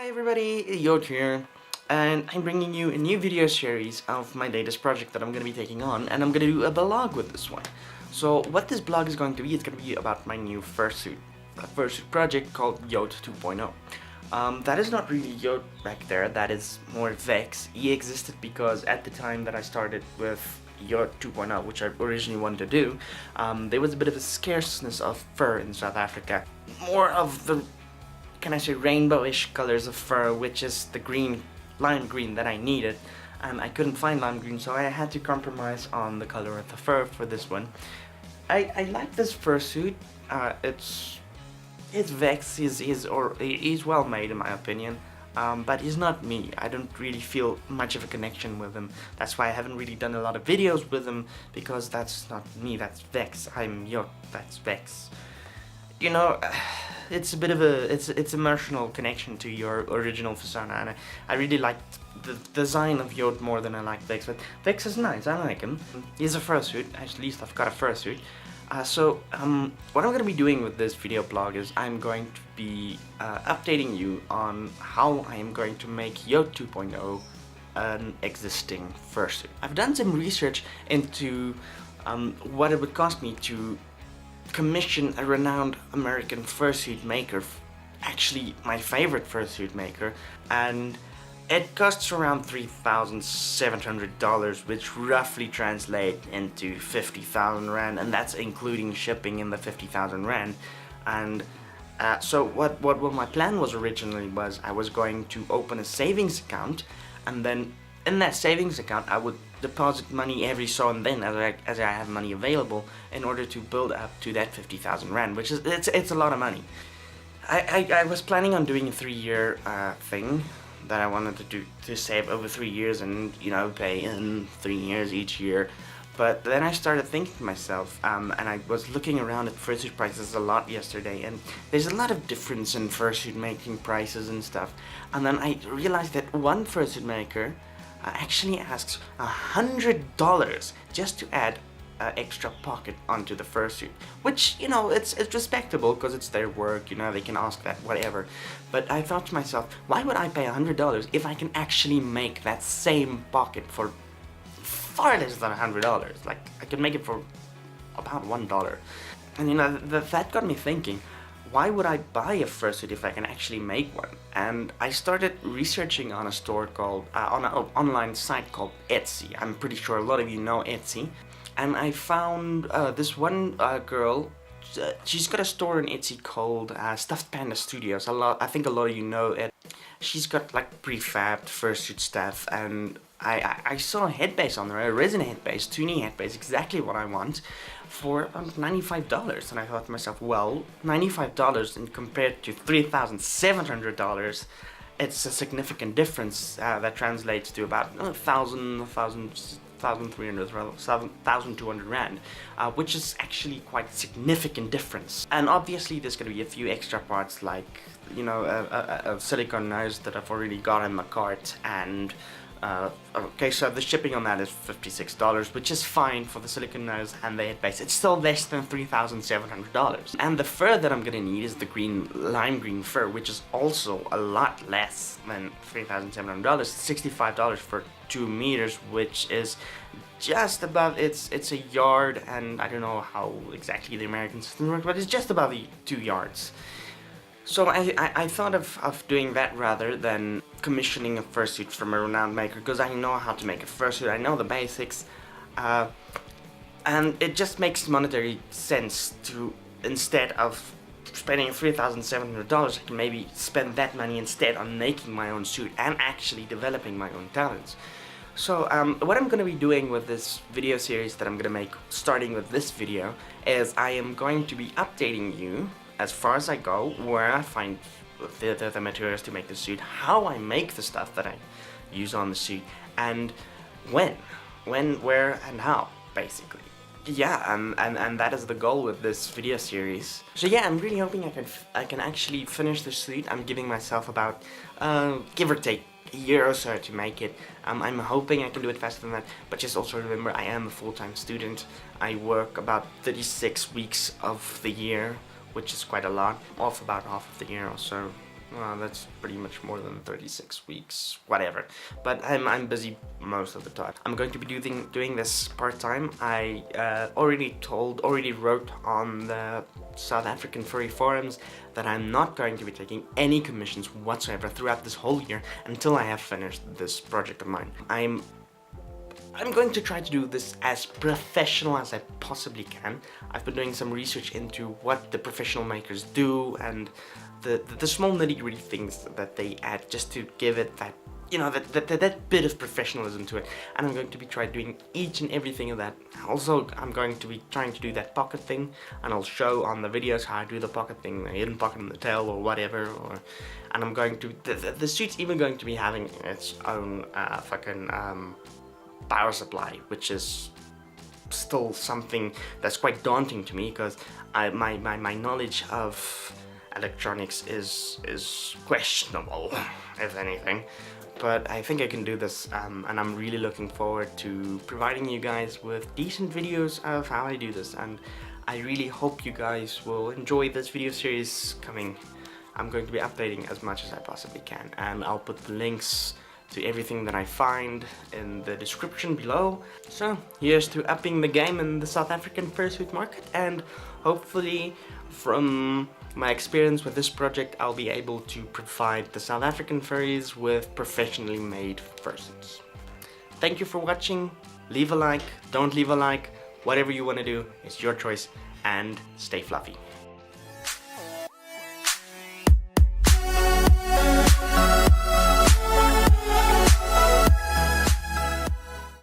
Hi everybody, Yote here, and I'm bringing you a new video series of my latest project that I'm going to be taking on, and I'm going to do a blog with this one. So what this blog is going to be, it's going to be about my new fursuit project called Yote 2.0. That is not really Yote back there, that is more Vex. He existed because at the time that I started with Yote 2.0, which I originally wanted to do, there was a bit of a scarceness of fur in South Africa. More of the, can I say, rainbowish colors of fur, which is the green, lime green that I needed, and I couldn't find lime green, so I had to compromise on the color of the fur for this one. I like this fursuit. It's Vex. He's well made in my opinion, but he's not me. I don't really feel much of a connection with him. That's why I haven't really done a lot of videos with him, because that's not me. That's Vex. I'm Yote. That's Vex. You know, it's a bit of a it's emotional connection to your original persona, and I really liked the design of Yote more than I like Vex. But Vex is nice. I like him. He's a fursuit. At least I've got a fursuit. What I'm going to be doing with this video blog is I'm going to be updating you on how I am going to make Yote 2.0 an existing fursuit. I've done some research into what it would cost me to commission a renowned American fursuit maker, actually my favorite fursuit maker, and it costs around $3,700, which roughly translates into 50,000 Rand, and that's including shipping in the 50,000 Rand. And so what my plan was originally was I was going to open a savings account, and then in that savings account I would deposit money every so and then as I have money available in order to build up to that 50,000 Rand, which is it's a lot of money. I was planning on doing a 3-year thing that I wanted to do, to save over 3 years and, you know, pay in 3 years each year. But then I started thinking to myself, and I was looking around at fursuit prices a lot yesterday, and there's a lot of difference in fursuit making prices and stuff. And then I realized that one fursuit maker actually asks $100 just to add an extra pocket onto the fursuit, which, you know, it's respectable because it's their work, you know, they can ask that, whatever. But I thought to myself, why would I pay $100 if I can actually make that same pocket for far less than $100? Like, I could make it for about $1. And you know, that got me thinking, why would I buy a fursuit if I can actually make one? And I started researching on a store called, on an online site called Etsy. I'm pretty sure a lot of you know Etsy. And I found this one girl. She's got a store in Etsy called StuffedPandaStudios. I think a lot of you know it. She's got like prefabbed fursuit stuff, and I saw a headbase on there, a resin headbase, toonie headbase, exactly what I want, for about $95. And I thought to myself, well, $95 and compared to $3,700, it's a significant difference. That translates to about 1,200 Rand, which is actually quite a significant difference. And obviously there's going to be a few extra parts, like, you know, a silicone nose that I've already got in my cart, and okay, so the shipping on that is $56, which is fine for the silicone nose and the headbase. It's still less than $3,700. And the fur that I'm gonna need is the lime green fur, which is also a lot less than $3,700. $65 for 2 meters, which is just above, it's a yard, and I don't know how exactly the American system works, but it's just above 2 yards. So I thought of doing that rather than commissioning a fursuit from a renowned maker, because I know how to make a fursuit, I know the basics, and it just makes monetary sense to, instead of spending $3,700, I can maybe spend that money instead on making my own suit and actually developing my own talents. So what I'm going to be doing with this video series that I'm going to make, starting with this video, is I am going to be updating you as far as I go, where I find the materials to make the suit, how I make the stuff that I use on the suit, and when, where, and how, basically. Yeah, and that is the goal with this video series. So yeah, I'm really hoping I can actually finish the suit. I'm giving myself about, give or take, a year or so to make it. I'm hoping I can do it faster than that, but just also remember, I am a full-time student. I work about 36 weeks of the year, which is quite a lot, off about half of the year or so, Well, that's pretty much more than 36 weeks, whatever. But I'm busy most of the time. I'm going to be doing this part-time. I already wrote on the South African furry forums that I'm not going to be taking any commissions whatsoever throughout this whole year until I have finished this project of mine. I'm going to try to do this as professional as I possibly can. I've been doing some research into what the professional makers do and the small nitty-gritty things that they add just to give it that, you know, that bit of professionalism to it. And I'm going to be trying doing each and everything of that. Also, I'm going to be trying to do that pocket thing, and I'll show on the videos how I do the pocket thing, the hidden pocket in the tail or whatever. And I'm going to, the suit's even going to be having its own power supply, which is still something that's quite daunting to me, because my knowledge of electronics is questionable, if anything. But I think I can do this, and I'm really looking forward to providing you guys with decent videos of how I do this, and I really hope you guys will enjoy this video series coming. I'm going to be updating as much as I possibly can, and I'll put the links to everything that I find in the description below. So here's to upping the game in the South African fursuit market, and hopefully from my experience with this project I'll be able to provide the South African furries with professionally made fursuits. Thank you for watching. Leave a like, don't leave a like, whatever you want to do, it's your choice, and stay fluffy.